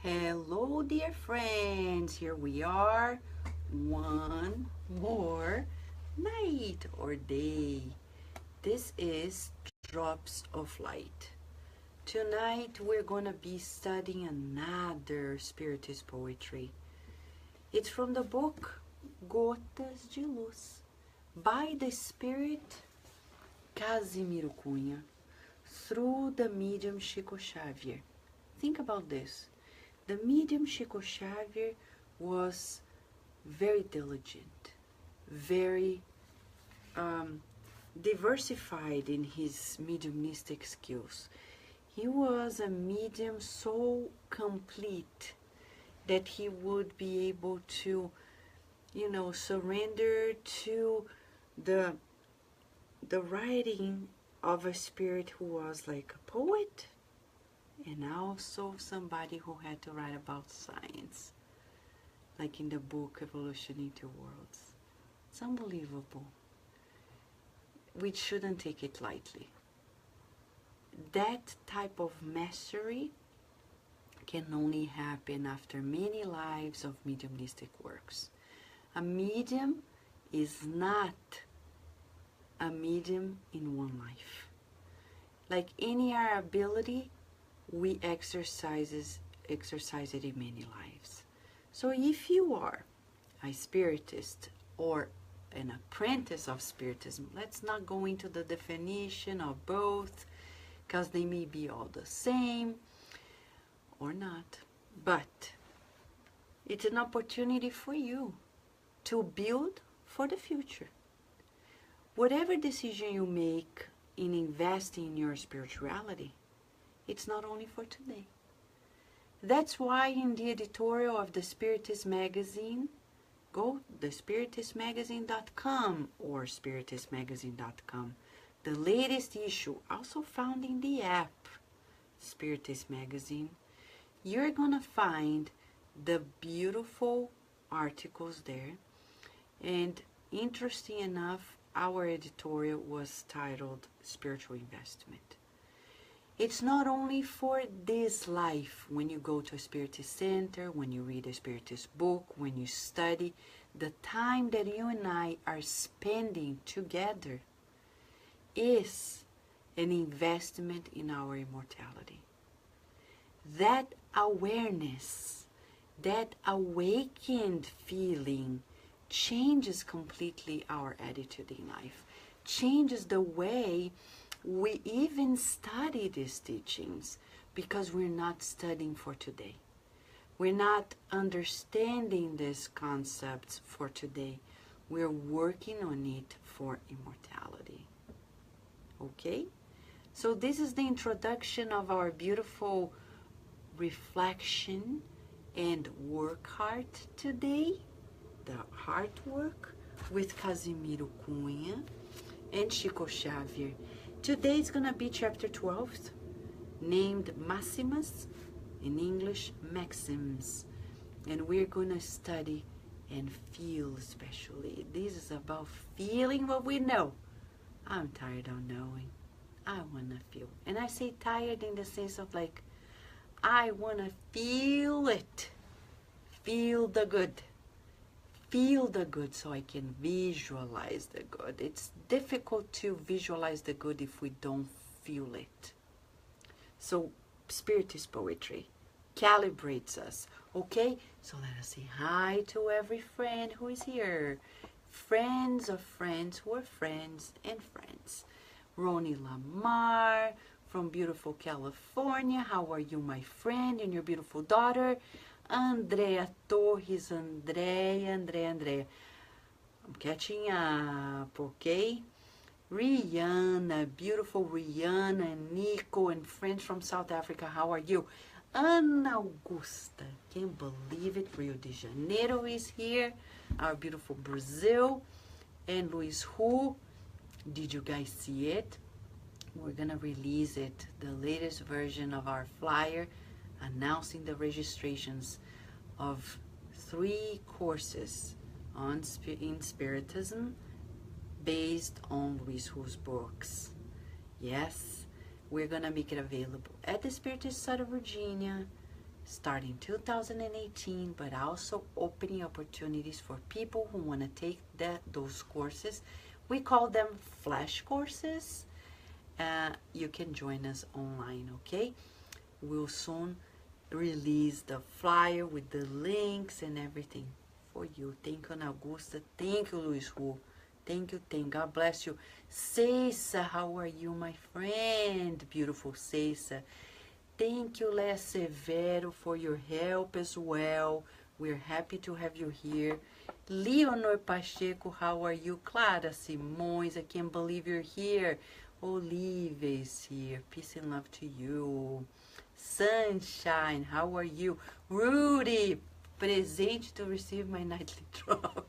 Hello, dear friends. Here we are. One more night or day. This is Drops of Light. Tonight we're going to be studying another Spiritist poetry. It's from the book Gotas de Luz by the Spirit Casimiro Cunha through the medium Xavier. Think about this. The medium Xavier was very diligent, very diversified in his mediumistic skills. He was a medium so complete that he would be able to, surrender to the writing of a spirit who was like a poet, and also somebody who had to write about science, like in the book Evolution into Worlds. It's unbelievable. We shouldn't take it lightly. That type of mastery can only happen after many lives of mediumistic works. A medium is not a medium in one life. Like any our ability, we exercise it in many lives. So if you are a spiritist or an apprentice of spiritism, let's not go into the definition of both, because they may be all the same or not. But it's an opportunity for you to build for the future. Whatever decision you make in investing in your spirituality, it's not only for today. That's why in the editorial of the Spiritist magazine, go thespiritistmagazine.com or spiritistmagazine.com. The latest issue, also found in the app, Spiritist Magazine, you're going to find the beautiful articles there. And interesting enough, our editorial was titled Spiritual Investment. It's not only for this life, when you go to a Spiritist center, when you read a Spiritist book, when you study, the time that you and I are spending together is an investment in our immortality. That awareness, that awakened feeling changes completely our attitude in life, changes the way we even study these teachings, because we're not studying for today. We're not understanding these concepts for today. We're working on it for immortality. Okay? So this is the introduction of our beautiful reflection and work heart today. The heart work with Casimiro Cunha and Xavier. Today is going to be chapter 12, named Maxims, in English, Maxims. And we're going to study and feel especially. This is about feeling what we know. I'm tired of knowing. I want to feel. And I say tired in the sense of like, I want to feel it. Feel the good. Feel the good so I can visualize the good. It's difficult to visualize the good if we don't feel it. So Spiritist poetry calibrates us. Okay? So let us say hi to every friend who is here. Friends of friends who are friends and friends. Roni Lamar from beautiful California. How are you, my friend, and your beautiful daughter? Andrea Torres, Andrea. I'm catching up, okay? Rihanna, beautiful Rihanna, and Nico, and friends from South Africa, how are you? Ana Augusta, can't believe it, Rio de Janeiro is here, our beautiful Brazil, and Luis Hu, did you guys see it? We're gonna release it, the latest version of our flyer, announcing the registrations of 3 courses in Spiritism based on Luis Hu's books. Yes, we're gonna make it available at the Spiritist side of Virginia, starting 2018, but also opening opportunities for people who want to take those courses. We call them flash courses. You can join us online, okay? We'll soon release the flyer with the links and everything for you. Thank you, Ana Augusta. Thank you, Luis Hu. Thank you. God bless you. Ceisa, how are you, my friend? Beautiful Ceisa. Thank you, Lea Severo, for your help as well. We're happy to have you here. Leonor Pacheco, how are you? Clara Simões, I can't believe you're here. Olivia is here. Peace and love to you. Sunshine, how are you? Rudy, presente to receive my nightly drop.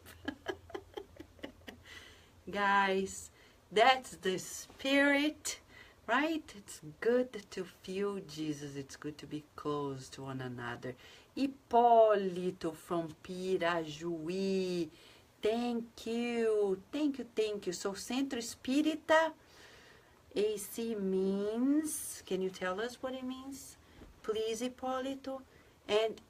Guys, that's the spirit, right? It's good to feel Jesus. It's good to be close to one another. Hipólito from Pirajuí. Thank you. So, Centro Espírita, AC means, can you tell us what it means? Please, Hipólito. And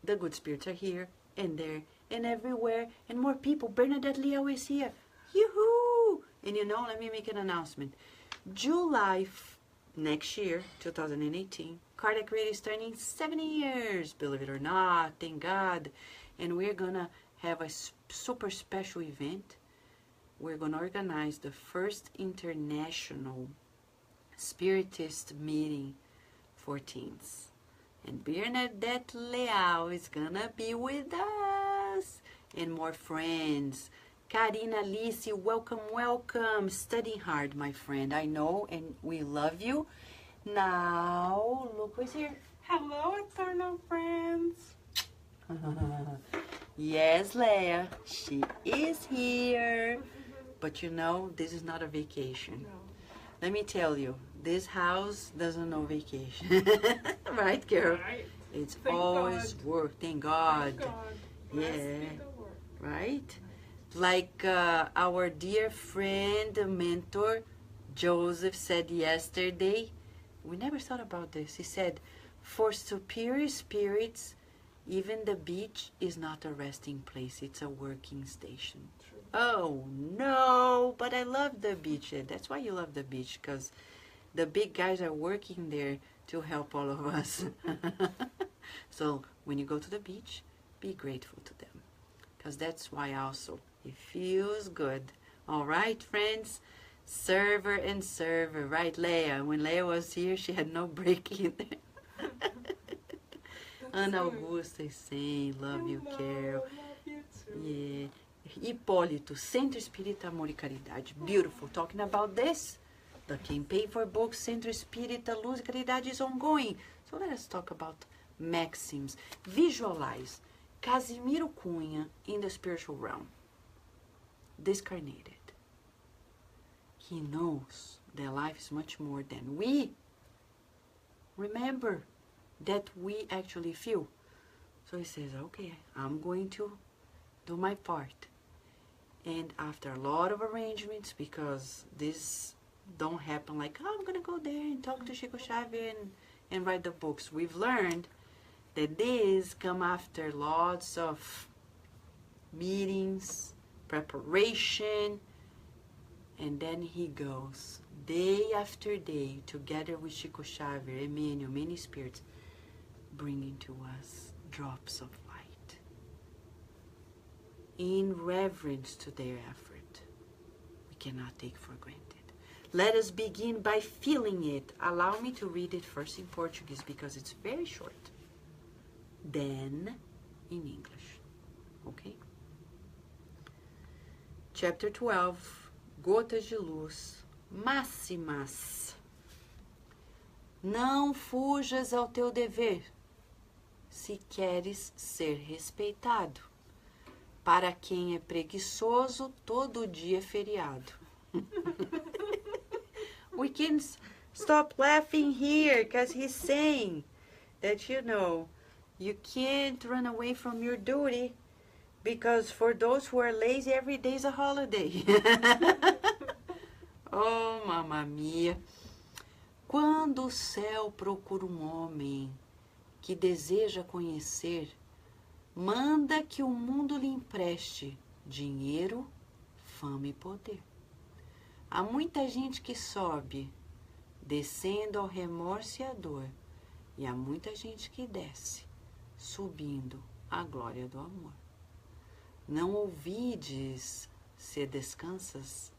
the good spirits are here and there and everywhere. And more people. Bernadette Leal is here. Yoo-hoo! And you know, let me make an announcement. July next year, 2018, Cardiac Radio is turning 70 years, believe it or not, thank God. And we're gonna have a super special event. We're gonna organize the first international spiritist meeting for teens. And Bernadette Leal is gonna be with us. And more friends. Karina Alice, welcome. Studying hard, my friend. I know, and we love you. Now, look who's here. Hello, eternal friends. Yes, Leah, she is here. But you know, this is not a vacation. No. Let me tell you, this house doesn't know vacation. Right, girl? Right. It's Thank always God. work. Thank God. Thank God. Yeah. Blessed be the work. Right? Like our dear friend, mentor, Joseph said yesterday, we never thought about this. He said, for superior spirits, even the beach is not a resting place. It's a working station. True. Oh, no, but I love the beach. That's why you love the beach, because the big guys are working there to help all of us. So when you go to the beach, be grateful to them, because that's why also it feels good. All right, friends? Server and server. Right, Leah? When Leah was here, she had no break either. Ana Augusta is saying, love you, Carol. Love you too. Yeah. Hipólito, Centro Espírita Amor e Caridade. Beautiful. Talking about this, the campaign for books Centro Espírita Luz e Caridade is ongoing. So let us talk about Maxims. Visualize Casimiro Cunha in the spiritual realm. Discarnated. He knows that life is much more than we remember, that we actually feel. So he says, okay, I'm going to do my part. And after a lot of arrangements, because this don't happen like, oh, I'm going to go there and talk to Chico Xavier and write the books. We've learned that this come after lots of meetings, preparation, and then he goes day after day together with Chico Xavier, Emmanuel, many spirits, bringing to us drops of light in reverence to their effort. We cannot take for granted. Let us begin by feeling it. Allow me to read it first in Portuguese because it's very short, then in English. Okay? Chapter 12, Gotas de Luz, Máximas. Não fujas ao teu dever, se queres ser respeitado. Para quem é preguiçoso, todo dia é feriado. We can stop laughing here, because he's saying that, you know, you can't run away from your duty, because for those who are lazy, every day is a holiday. Oh, mamma mia. Quando o céu procura homem que deseja conhecer, manda que o mundo lhe empreste dinheiro, fama e poder. Há muita gente que sobe, descendo ao remorso e à dor, e há muita gente que desce, subindo à glória do amor. Não ouvides, se descansas,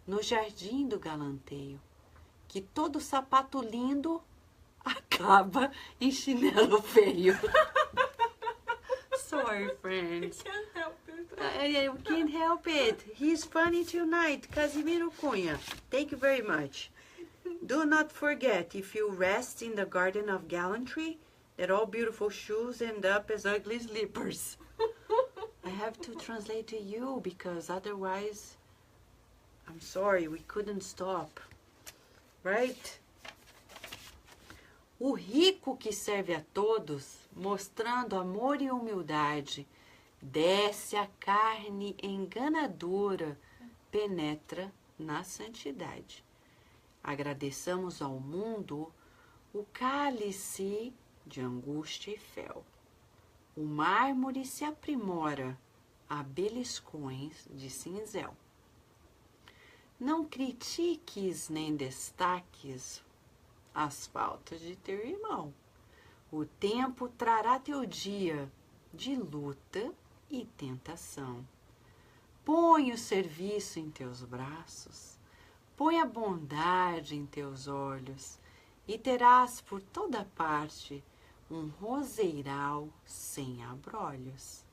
no jardim do galanteio, que todo sapato lindo acaba em chinelo feio. Sorry, friends. Can't help it. I can't help it. He's funny tonight. Casimiro Cunha. Thank you very much. Do not forget, if you rest in the garden of gallantry, that all beautiful shoes end up as ugly slippers. I have to translate to you because otherwise, I'm sorry, we couldn't stop. Right? O rico que serve a todos, mostrando amor e humildade, desce a carne enganadora, penetra na santidade. Agradeçamos ao mundo o cálice de angústia e fel. O mármore se aprimora a beliscões de cinzel. Não critiques nem destaques as faltas de teu irmão. O tempo trará teu dia de luta e tentação. Põe o serviço em teus braços, põe a bondade em teus olhos, e terás por toda parte um roseiral sem abrolhos.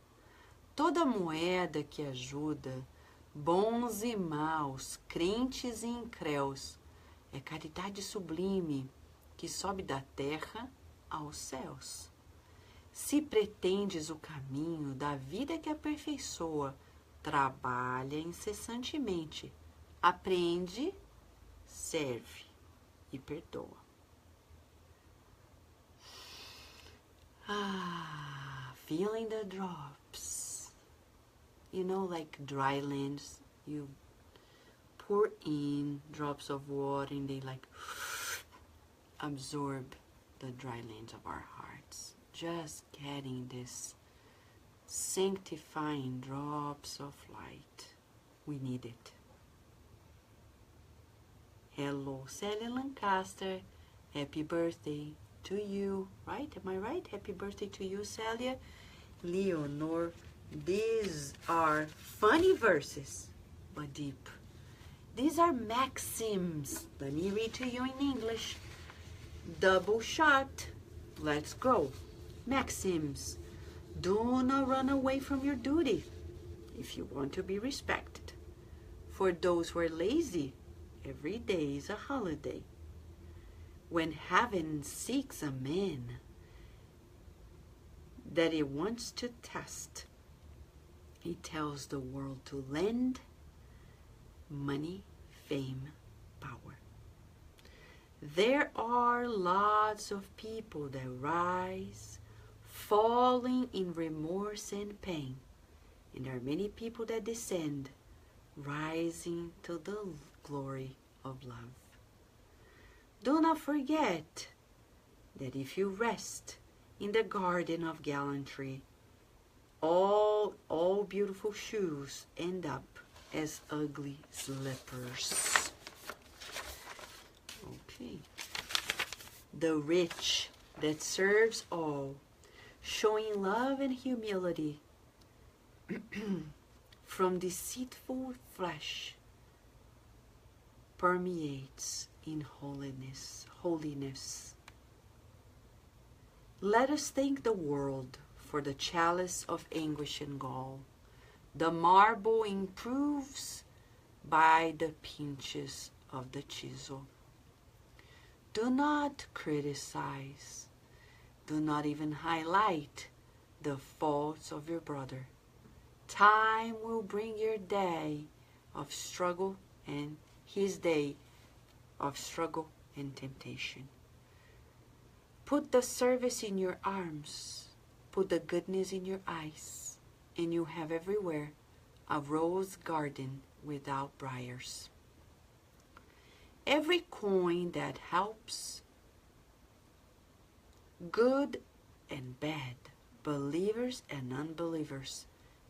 Toda moeda que ajuda bons e maus, crentes e incréus, é caridade sublime que sobe da terra aos céus. Se pretendes o caminho da vida que aperfeiçoa, trabalha incessantemente, aprende, serve e perdoa. Feeling the drops. You know, like dry lands, you pour in drops of water and they like absorb the dry lands of our hearts. Just getting this sanctifying drops of light. We need it. Hello, Celia Lancaster. Happy birthday to you. Right? Am I right? Happy birthday to you, Celia. Leonor. These are funny verses, but deep. These are maxims. Let me read to you in English. Double shot. Let's go. Maxims. Do not run away from your duty if you want to be respected. For those who are lazy, every day is a holiday. When heaven seeks a man that it wants to test, he tells the world to lend money, fame, power. There are lots of people that rise, falling in remorse and pain. And there are many people that descend, rising to the glory of love. Do not forget that if you rest in the garden of gallantry, all beautiful shoes end up as ugly slippers. Okay. The rich that serves all, showing love and humility from deceitful flesh, permeates in holiness. Let us thank the world for the chalice of anguish and gall. The marble improves by the pinches of the chisel. Do not criticize. Do not even highlight the faults of your brother. Time will bring your day of struggle and his day of struggle and temptation. Put the service in your arms. Put the goodness in your eyes, and you have everywhere a rose garden without briars. Every coin that helps good and bad, believers and unbelievers,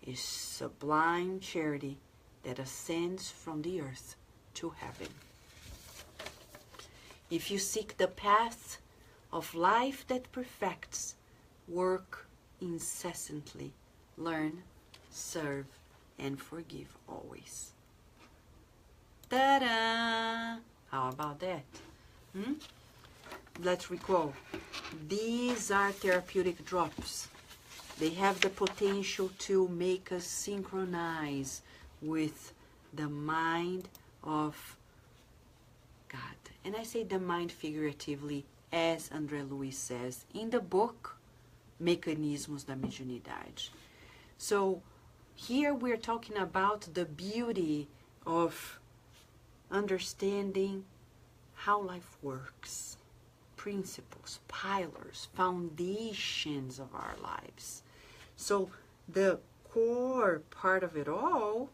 is sublime charity that ascends from the earth to heaven. If you seek the path of life that perfects, work incessantly, learn, serve, and forgive always. Ta-da! How about that? Let's recall. These are therapeutic drops. They have the potential to make us synchronize with the mind of God. And I say the mind figuratively, as André Luiz says in the book, Mecanismos da Mediunidade. So here we're talking about the beauty of understanding how life works, principles, pillars, foundations of our lives. So the core part of it all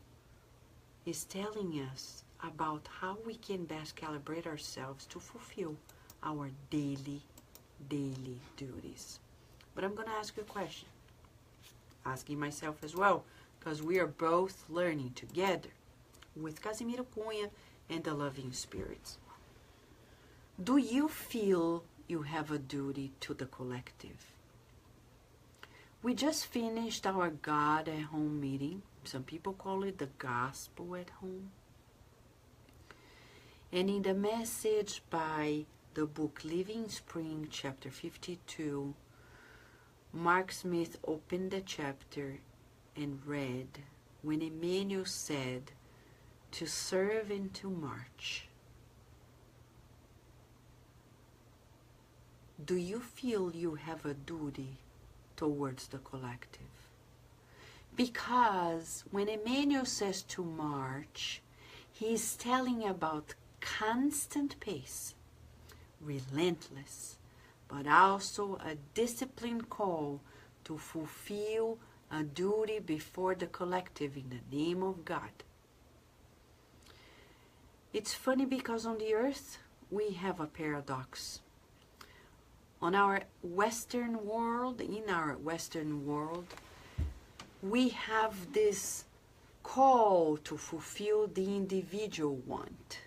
is telling us about how we can best calibrate ourselves to fulfill our daily duties. But I'm going to ask you a question, asking myself as well, because we are both learning together with Casimiro Cunha and the loving spirits. Do you feel you have a duty to the collective? We just finished our God at Home meeting. Some people call it the gospel at home. And in the message by the book Living Spring, chapter 52, Mark Smith opened the chapter and read when Emmanuel said to serve and to march. Do you feel you have a duty towards the collective? Because when Emmanuel says to march, he's telling about constant pace, relentless, but also a disciplined call to fulfill a duty before the collective in the name of God. It's funny because on the earth we have a paradox. On our Western world, in our Western world, we have this call to fulfill the individual want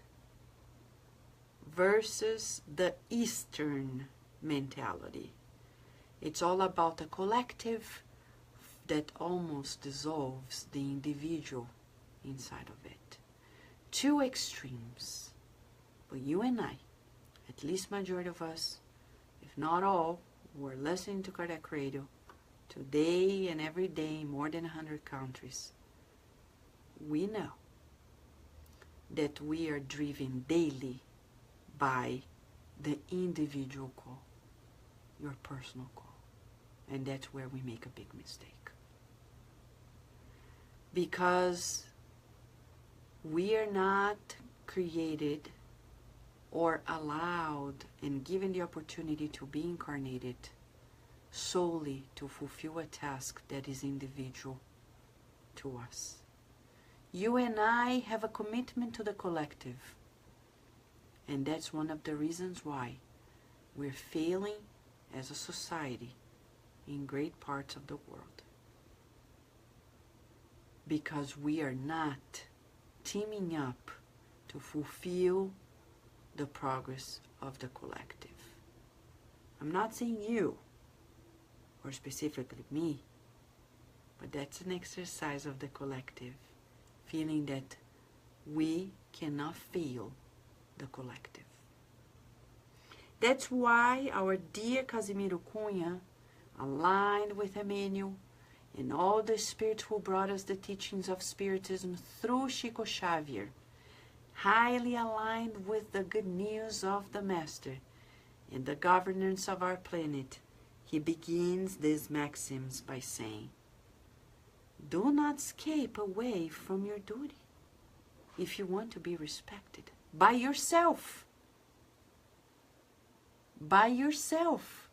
versus the Eastern mentality. It's all about a collective that almost dissolves the individual inside of it. Two extremes. But you and I, at least majority of us, if not all, who are listening to Cardiac Radio today and every day in more than 100 countries, we know that we are driven daily by the individual call, your personal call. And that's where we make a big mistake. Because we are not created or allowed and given the opportunity to be incarnated solely to fulfill a task that is individual to us. You and I have a commitment to the collective. And that's one of the reasons why we're failing as a society in great parts of the world. Because we are not teaming up to fulfill the progress of the collective. I'm not saying you, or specifically me, but that's an exercise of the collective, feeling that we cannot fail the collective. That's why our dear Casimiro Cunha, aligned with Emmanuel and all the spirits who brought us the teachings of Spiritism through Chico Xavier, highly aligned with the good news of the Master and the governance of our planet, he begins these maxims by saying, do not escape away from your duty if you want to be respected by yourself. By yourself.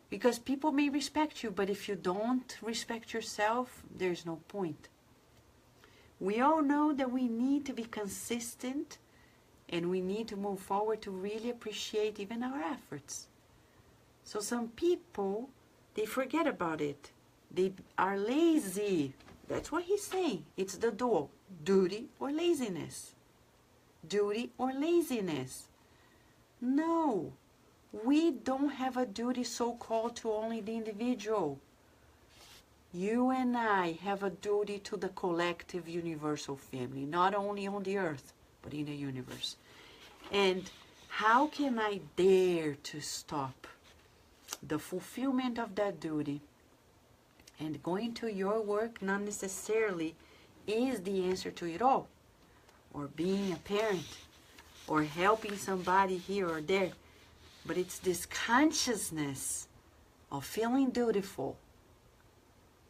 Because people may respect you, but if you don't respect yourself, there's no point. We all know that we need to be consistent and we need to move forward to really appreciate even our efforts. So some people, they forget about it. They are lazy. That's what he's saying. It's the dual, duty or laziness. Duty or laziness. No, we don't have a duty so-called to only the individual. You and I have a duty to the collective universal family, not only on the earth, but in the universe. And how can I dare to stop the fulfillment of that duty? And going to your work not necessarily is the answer to it all. Or being a parent, or helping somebody here or there. But it's this consciousness of feeling dutiful.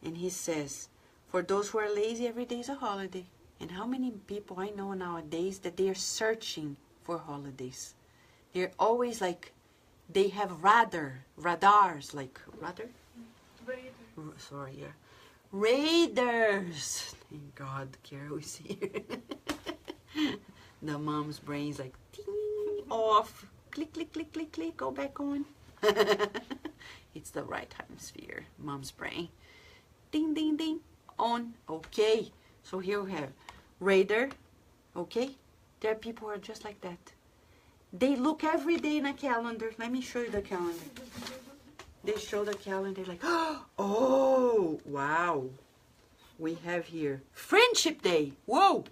And he says, for those who are lazy, every day is a holiday. And how many people I know nowadays that they are searching for holidays? They're always like, they have radars, like, radar? Vader. Sorry, yeah. Raiders. Thank God, Carol is here. The mom's brain's like, ting, off. Click, click, click, click, click, go back on. It's the right hemisphere, mom's brain. Ding, ding, ding, on. Okay, so here we have radar. Okay, there are people who are just like that. They look every day in a calendar. Let me show you the calendar. They show the calendar like, oh, wow. We have here Friendship Day. Whoa.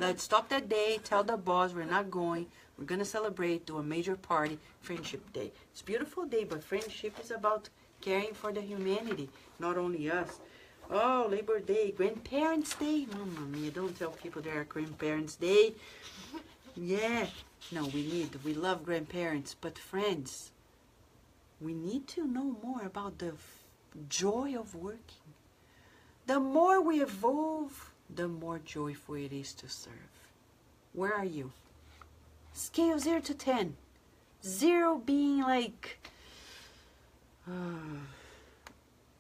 Let's stop that day, tell the boss we're not going. We're going to celebrate, do a major party, Friendship Day. It's a beautiful day, but friendship is about caring for the humanity, not only us. Oh, Labor Day, Grandparents' Day. Mamma mia, don't tell people there are Grandparents' Day. Yeah, no, we love grandparents, but friends, we need to know more about the joy of working. The more we evolve, the more joyful it is to serve. Where are you? Scale 0 to 10. 0 being like,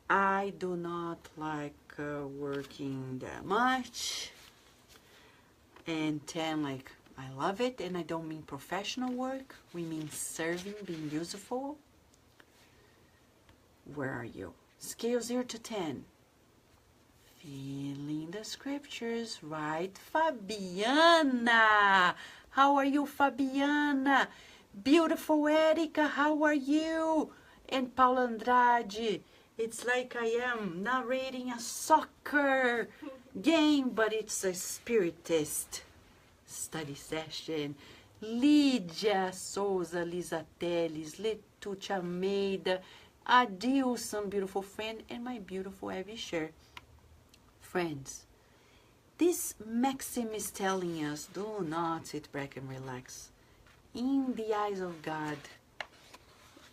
I do not like working that much. And 10 like, I love it. And I don't mean professional work. We mean serving, being useful. Where are you? Scale 0 to 10. Feeling the scriptures, right? Fabiana! How are you, Fabiana? Beautiful Erica, how are you? And Paula Andrade. It's like I am narrating a soccer game, but it's a spiritist study session. Lídia Souza, Lisa Teles, Letuccia Almeida, Adilson, beautiful friend, and my beautiful Xavier. Friends, this maxim is telling us, do not sit back and relax. In the eyes of God,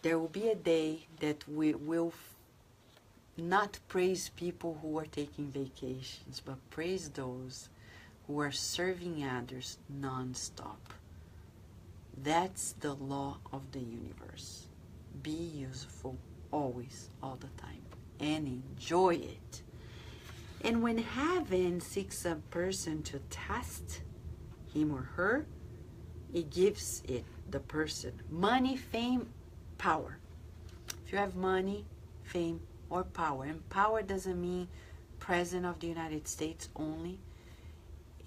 there will be a day that we will not praise people who are taking vacations, but praise those who are serving others non-stop. That's the law of the universe. Be useful always, all the time, and enjoy it. And when heaven seeks a person to test him or her, it gives it, the person, money, fame, power. If you have money, fame, or power, and power doesn't mean president of the United States only.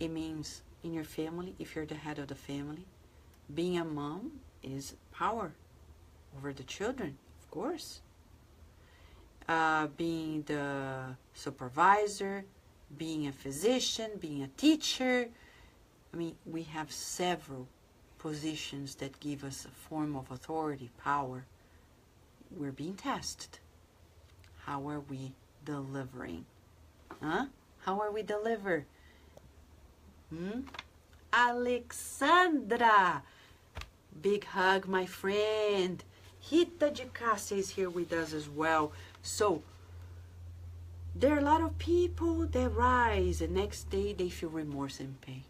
It means in your family, if you're the head of the family. Being a mom is power over the children, of course. Being the supervisor, being a physician, being a teacher. I mean, we have several positions that give us a form of authority, power. We're being tested. How are we delivering? Huh? How are we deliver? Alexandra! Big hug, my friend. Rita de Cássia is here with us as well. So, there are a lot of people that rise and next day they feel remorse and pain.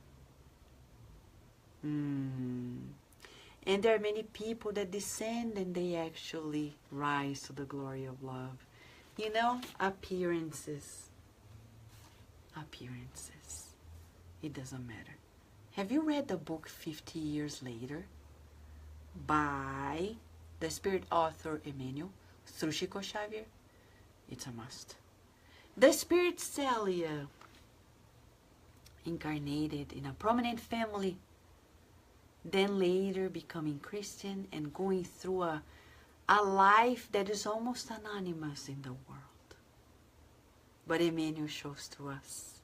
And there are many people that descend and they actually rise to the glory of love. You know, appearances. Appearances. It doesn't matter. Have you read the book 50 Years Later by the spirit author Emmanuel, through Xavier, it's a must. The spirit Celia, incarnated in a prominent family, then later becoming Christian and going through a life that is almost anonymous in the world. But Emmanuel shows to us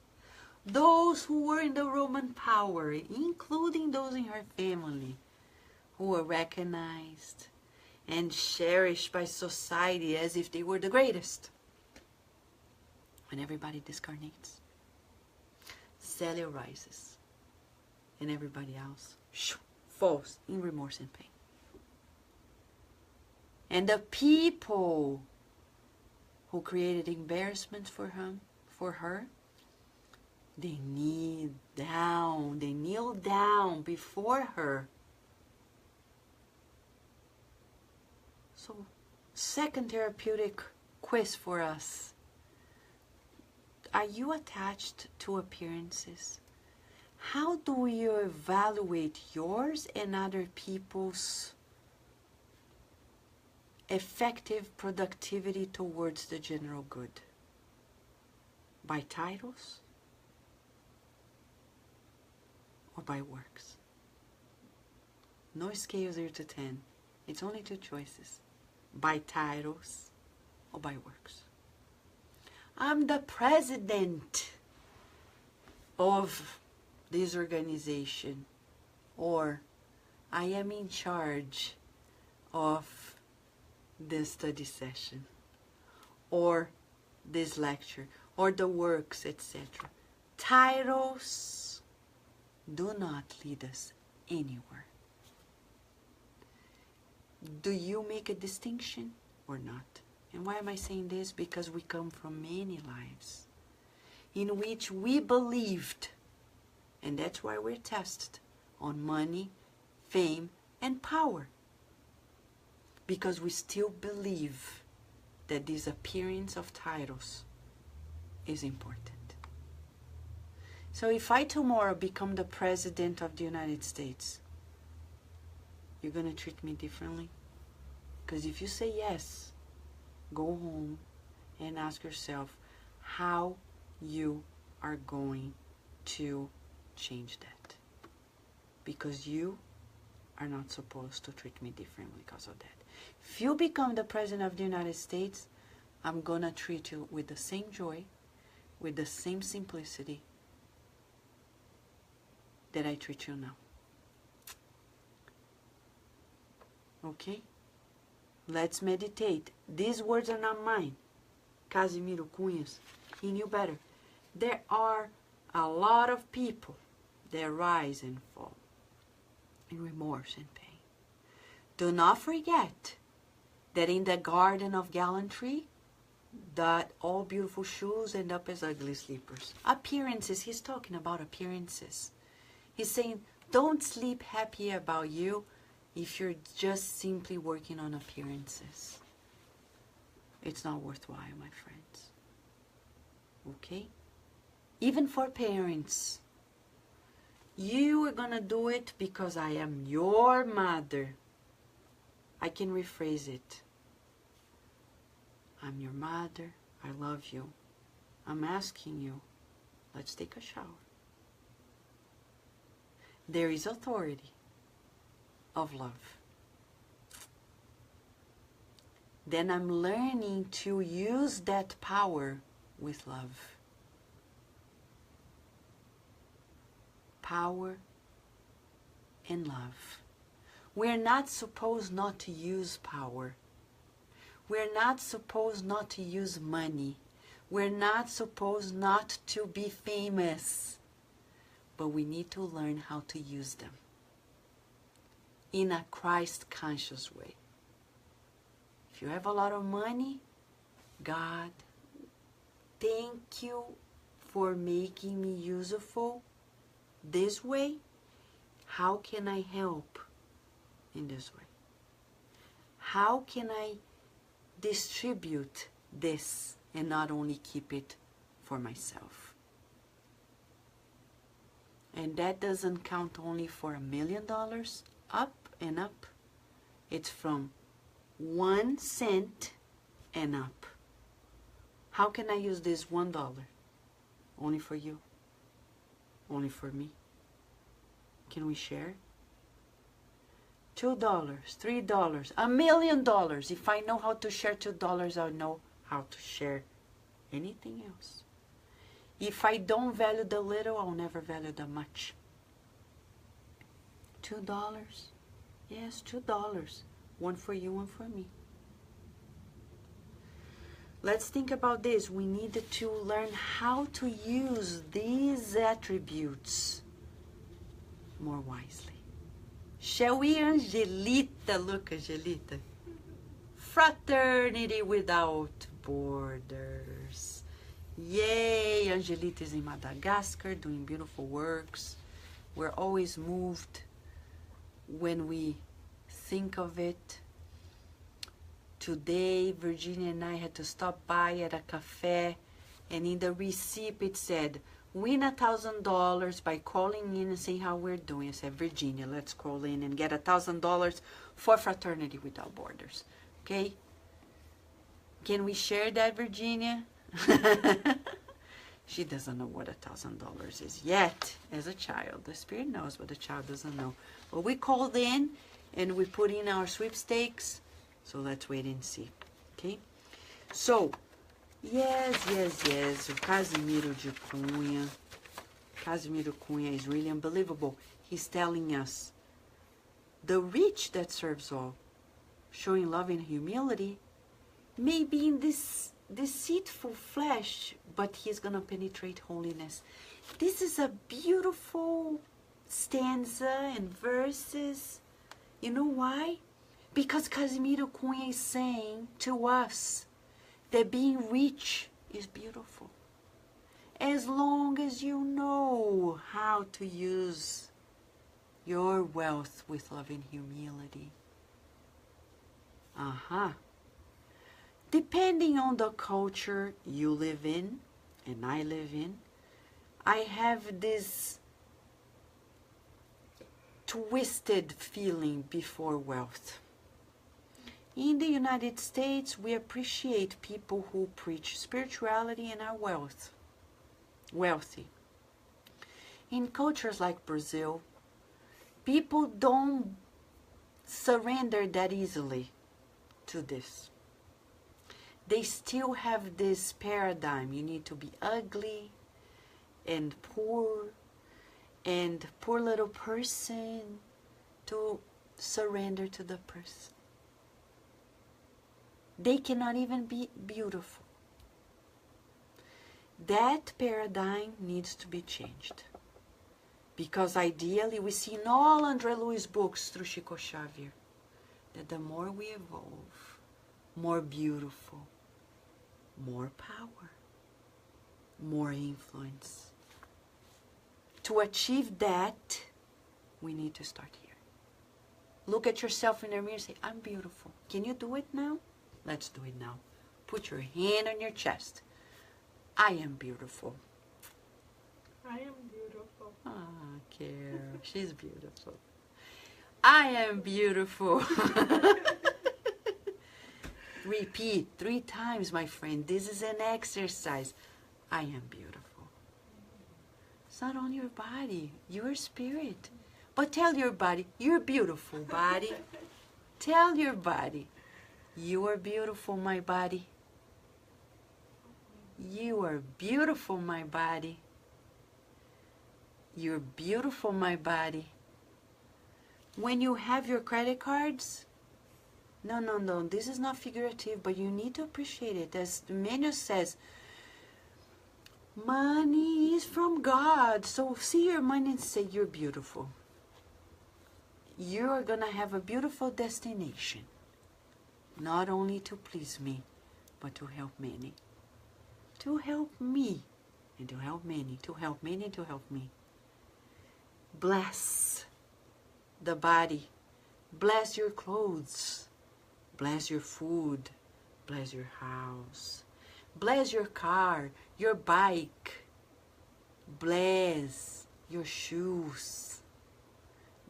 those who were in the Roman power, including those in her family, who were recognized and cherished by society as if they were the greatest. When everybody discarnates, Celia rises, and everybody else falls in remorse and pain. And the people who created embarrassment for her, they kneel down before her. So, second therapeutic quiz for us. Are you attached to appearances? How do you evaluate yours and other people's effective productivity towards the general good? By titles or by works? No scale 0 to 10. It's only 2 choices. By titles or by works. I'm the president of this organization, or I am in charge of this study session, or this lecture, or the works, etc. Titles do not lead us anywhere. Do you make a distinction or not? And why am I saying this? Because we come from many lives in which we believed, and that's why we're tested, on money, fame, and power. Because we still believe that this appearance of titles is important. So if I tomorrow become the President of the United States, you're going to treat me differently? Because if you say yes, go home and ask yourself how you are going to change that. Because you are not supposed to treat me differently because of that. If you become the President of the United States, I'm going to treat you with the same joy, with the same simplicity that I treat you now. Okay? Let's meditate. These words are not mine. Casimiro Cunha's. He knew better. There are a lot of people that rise and fall in remorse and pain. Do not forget that in the garden of gallantry, that all beautiful shoes end up as ugly slippers. Appearances. He's talking about appearances. He's saying, don't sleep happy about you if you're just simply working on appearances. It's not worthwhile, my friends. Okay? Even for parents. You are gonna do it because I am your mother. I can rephrase it. I'm your mother. I love you. I'm asking you, let's take a shower. There is authority of love. Then I'm learning to use that power with love. Power and love. We're not supposed not to use power. We're not supposed not to use money. We're not supposed not to be famous. But we need to learn how to use them in a Christ-conscious way. If you have a lot of money, God, thank you for making me useful this way. How can I help in this way? How can I distribute this and not only keep it for myself? And that doesn't count only for $1 million up and up. It's from 1 cent and up. How can I use this $1? Only for you. Only for me. Can we share? $2, $3, $1 million. If I know how to share $2, I'll know how to share anything else. If I don't value the little, I'll never value the much. $2. Yes, $2. One for you, one for me. Let's think about this. We need to learn how to use these attributes more wisely. Shall we, Angelita? Look, Angelita. Fraternity without borders. Yay! Angelita is in Madagascar doing beautiful works. We're always moved when we think of it. Today, Virginia and I had to stop by at a cafe, and in the receipt it said, win $1,000 by calling in and saying how we're doing. I said, Virginia, let's call in and get $1,000 for Fraternity Without Borders. Okay? Can we share that, Virginia? She doesn't know what $1,000 is yet as a child. The Spirit knows, but the child doesn't know. But we called in and we put in our sweepstakes. So let's wait and see. Okay? So, yes. Casimiro Cunha. Casimiro Cunha is really unbelievable. He's telling us the rich that serves all, showing love and humility, may be in this deceitful flesh, but he's going to penetrate holiness. This is a beautiful stanza and verses. You know why? Because Casimiro Cunha is saying to us that being rich is beautiful. As long as you know how to use your wealth with love and humility. Depending on the culture you live in, and I live in, I have this twisted feeling before wealth. In the United States, we appreciate people who preach spirituality and are wealthy. In cultures like Brazil, people don't surrender that easily to this. They still have this paradigm. You need to be ugly and poor little person to surrender to the person. They cannot even be beautiful. That paradigm needs to be changed. Because ideally, we see in all André Luiz books through Xavier, that the more we evolve, more beautiful, more power, more influence. To achieve that, we need to start here. Look at yourself in the mirror and say, I'm beautiful. Can you do it now? Let's do it now. Put your hand on your chest. I am beautiful. I am beautiful. Ah, Carol, she's beautiful. I am beautiful. Repeat 3 times, my friend. This is an exercise. I am beautiful. It's not on your body, your spirit. But tell your body, you're beautiful, body. Tell your body, you are beautiful, my body. You are beautiful, my body. You're beautiful, my body. When you have your credit cards, no, this is not figurative, but you need to appreciate it. As the manual says, money is from God. So see your money and say, you're beautiful. You're going to have a beautiful destination. Not only to please me, but to help many. To help me, and to help many, to help many, and to help me. Bless the body. Bless your clothes. Bless your food. Bless your house. Bless your car, your bike. Bless your shoes.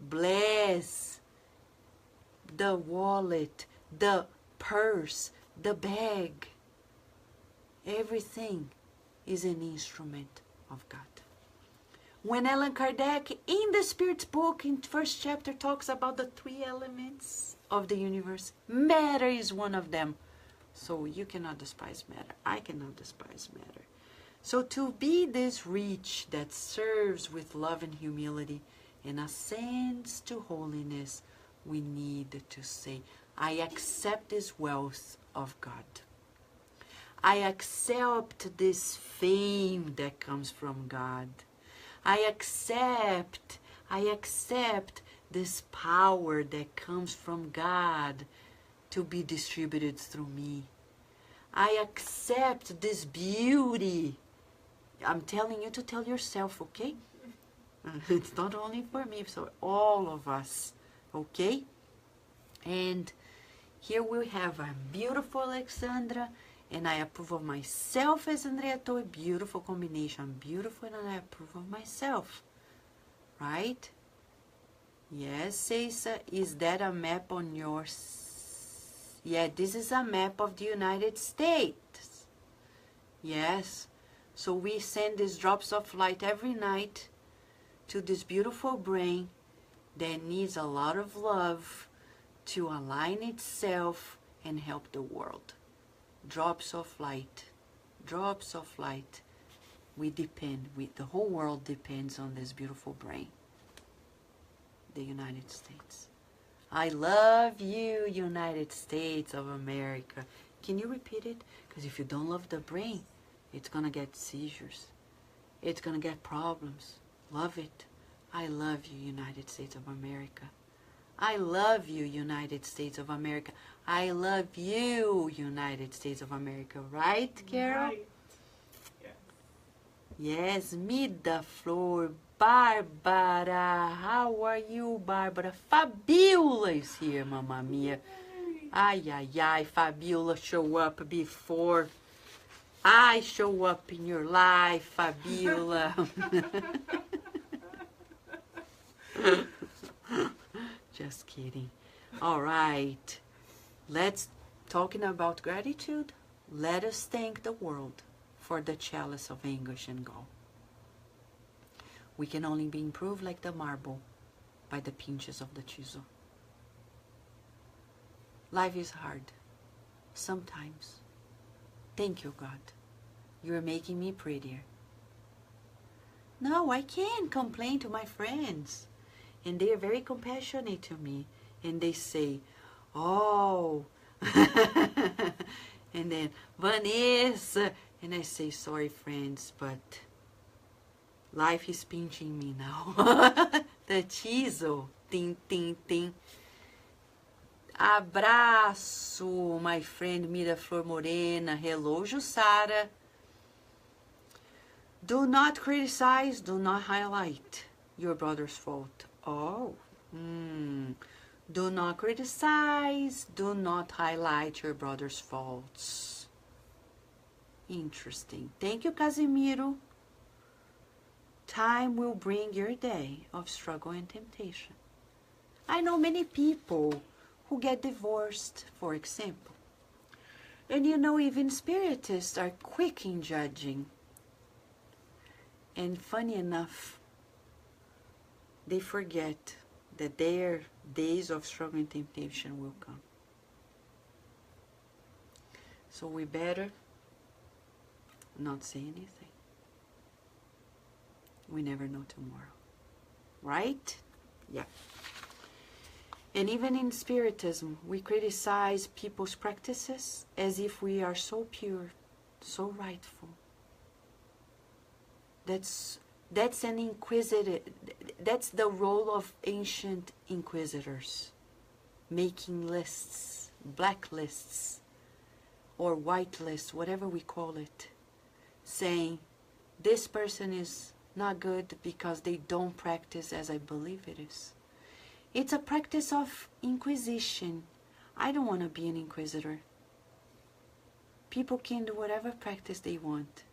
Bless the wallet, the purse, the bag, everything is an instrument of God. When Allan Kardec, in the Spirit's book, in first chapter, talks about the 3 elements of the universe, matter is one of them. So you cannot despise matter. I cannot despise matter. So to be this rich that serves with love and humility and ascends to holiness, we need to say, I accept this wealth of God. I accept this fame that comes from God. I accept this power that comes from God to be distributed through me. I accept this beauty. I'm telling you to tell yourself, okay? It's not only for me, so all of us, okay? And here we have a beautiful Alexandra, and I approve of myself, as Andrea told, a beautiful combination. I'm beautiful and I approve of myself. Right? Yes, Ceisa, is that a map on your... Yeah, this is a map of the United States. Yes. So we send these drops of light every night to this beautiful brain that needs a lot of love to align itself and help the world. Drops of light. Drops of light. We depend. The whole world depends on this beautiful brain. The United States. I love you, United States of America. Can you repeat it? Because if you don't love the brain, it's going to get seizures. It's going to get problems. Love it. I love you, United States of America. I love you, United States of America. I love you, United States of America. Right, Carol? Right. Yeah. Yes, Mida Flor, Bárbara. How are you, Bárbara? Fabiola is here, mamma mia. Ay, ay, ay, Fabiola show up before I show up in your life, Fabiola. Just kidding. All right. Let's talking about gratitude. Let us thank the world for the chalice of anguish and gall. We can only be improved like the marble by the pinches of the chisel. Life is hard. Sometimes. Thank you, God. You're making me prettier. No, I can't complain to my friends. And they are very compassionate to me. And they say, oh. And then, Vanessa. And I say, sorry, friends, but life is pinching me now. The chisel. Tim, tim, tim. Abraço, my friend Mira Flor Morena. Hello, Jussara. Do not criticize, do not highlight your brother's fault. Oh. Do not criticize, do not highlight your brother's faults. Interesting. Thank you, Casimiro. Time will bring your day of struggle and temptation. I know many people who get divorced, for example. And you know, even spiritists are quick in judging. And funny enough, they forget that their days of struggle and temptation will come. So we better not say anything. We never know tomorrow. Right? Yeah. And even in Spiritism, we criticize people's practices as if we are so pure, so rightful. That's an inquisitor. That's the role of ancient inquisitors, making lists, black lists, or white lists, whatever we call it, saying this person is not good because they don't practice as I believe it is. It's a practice of inquisition. I don't want to be an inquisitor. People can do whatever practice they want.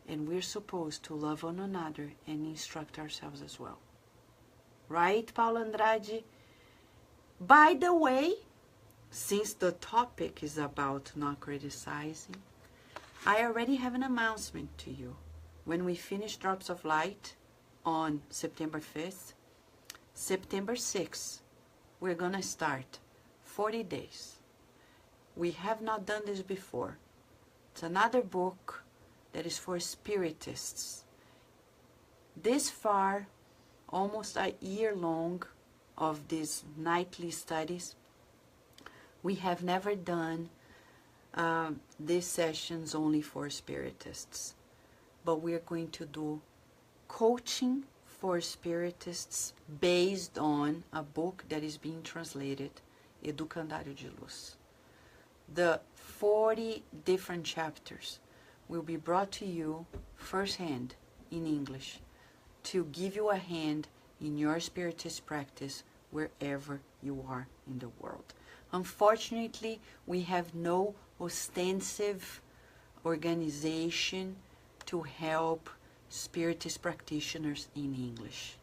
And we're supposed to love one another and instruct ourselves as well. Right, Paulo Andrade? By the way, since the topic is about not criticizing, I already have an announcement to you. When we finish Drops of Light on September 5th, September 6th, we're gonna start 40 days. We have not done this before. It's another book that is for spiritists. This far, almost a year long of these nightly studies, we have never done these sessions only for spiritists. But we're going to do coaching for spiritists based on a book that is being translated, Educandário de Luz. The 40 different chapters will be brought to you firsthand in English to give you a hand in your spiritist practice wherever you are in the world. Unfortunately, we have no ostensive organization to help spiritist practitioners in English.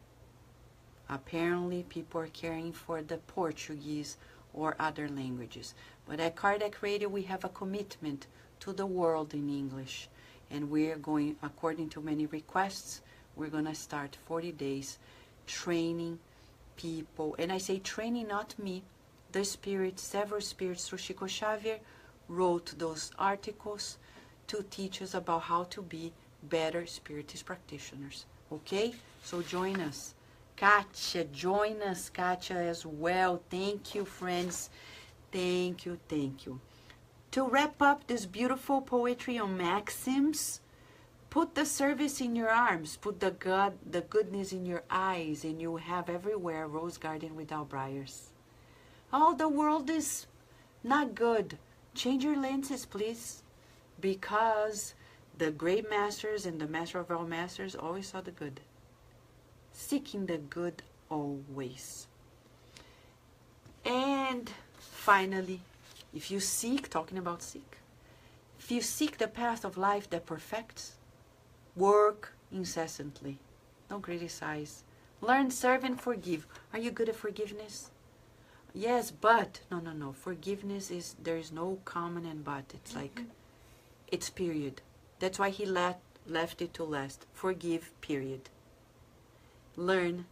Apparently, people are caring for the Portuguese or other languages. But at Kardec Radio, we have a commitment to the world in English. And we're going, according to many requests, we're going to start 40 days training people. And I say training, not me. The spirits, several spirits through Chico Xavier wrote those articles to teach us about how to be better spiritist practitioners. Okay? So join us. Katia, join us, Katia, as well. Thank you, friends. Thank you, thank you. To wrap up this beautiful poetry on Maxims, put the service in your arms, put the goodness in your eyes, and you have everywhere a rose garden without briars. Oh, the world is not good. Change your lenses, please, because the great masters and the master of all masters always saw the good. Seeking the good always. And finally, if you seek, talking about seek, if you seek the path of life that perfects, work incessantly. Don't criticize. Learn, serve, and forgive. Are you good at forgiveness? Yes, but, no. Forgiveness is, there is no common and but. It's like, it's period. That's why he left it to last. Forgive, period. Learn,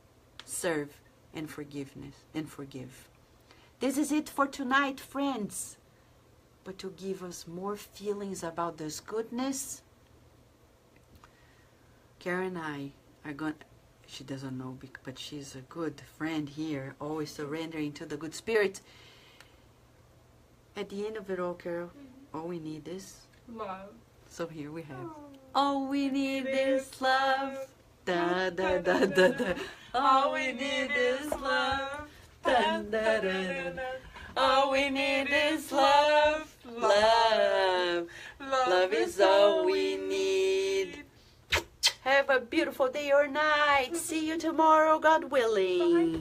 serve, and forgive. This is it for tonight, friends. But to give us more feelings about this goodness, Karen and I are going, she doesn't know, but she's a good friend here, always surrendering to the good spirit. At the end of it all, Carol, all we need is love. So here we have, all we need is love. Da da da da da. All we need is love. Da da da da. All we need is love. Love. Love is all we need. Have a beautiful day or night. See you tomorrow, God willing.